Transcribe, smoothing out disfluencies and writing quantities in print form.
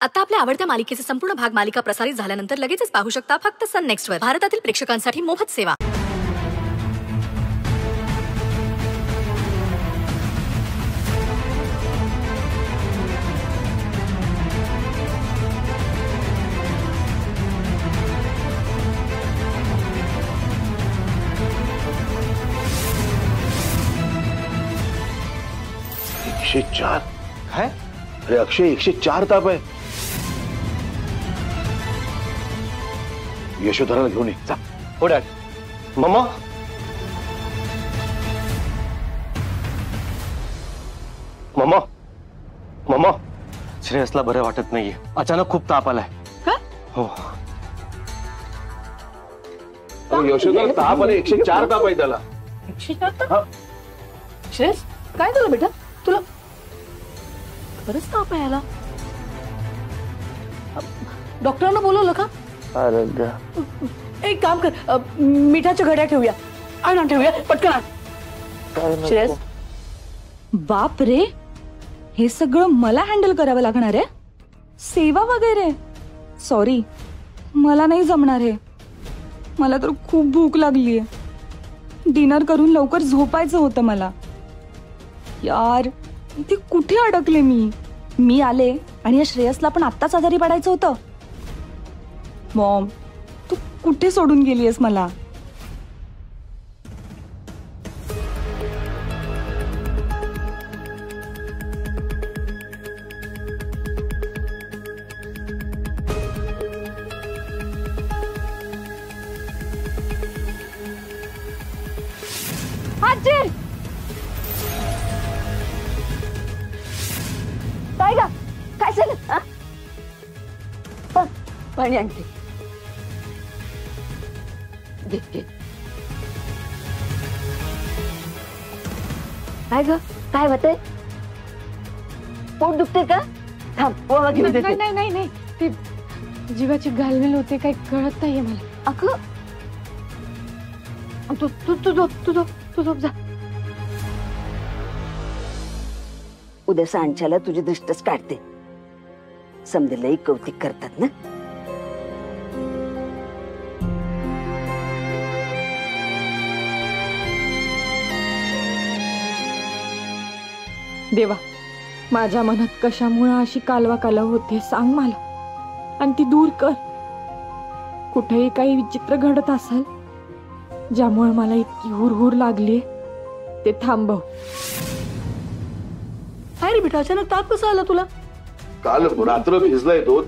आता आपल्या आवडत्या मालिकेचे संपूर्ण भाग मालिका प्रसारित झाल्यानंतर लगेचच पाहू शकता फक्त सन नेक्स्ट वर. भारतातील प्रेक्षकांसाठी मोफत सेवा. एकशे 4 है? अरे अक्षय 104 ताप आहे. यशोधराला घेऊन ये जा. हो डॅड. मम्मा मम्मा मम्मा श्रेयसला बरं वाटत नाहीये. अचानक खूप ताप आलाय. हो यशोधर ताप आले. 104 ताप आहे त्याला. 104 ताप? श्रेयस काय झालं बेटा तुला? बरंच ताप आहे याला. डॉक्टरांना बोलवलं का? एक काम कर, मिठाच्या घड्या ठेवूया. आण ठेवूया पटकन आण. श्रेयस बाप रे, हे सगळं मला हँडल करावं लागणार आहे. सेवा वगैरे सॉरी, मला नाही जमणार हे. मला तर खूप भूक लागलीये. डिनर करून लवकर झोपायचं होतं मला. यार इथे कुठे अडकले मी आले आणि या श्रेयसला पण आत्ताच आजारी पडायचं होतं. मॉम तू कुठे सोडून गेलीयस मला? आजी काय ग, काय झालं? पाणी आणते. काय ग, काय होतंय? पोट दुखते का? थांब ओवा घेऊन देते. नाही नाही नाही, ते जीवाची घालमेल होते, काही कळत नाहीये मला. अगं तू झोप जा. उद्या सांच्याला तुझी दृष्टच काढते. समजे लई कौतिक करतात ना. देवा, माझ्या मनात कशामुळे अशी कालवा कालव होते सांग मला, आणि ती दूर कर. कुठेही काही विचित्र घडत असेल ज्यामुळे मला इतकी हुरहुर लागली, ते थांबव. काय रे बेटा, अचानक ताप कसा आला तुला? काल रात्र भिजलाय तो,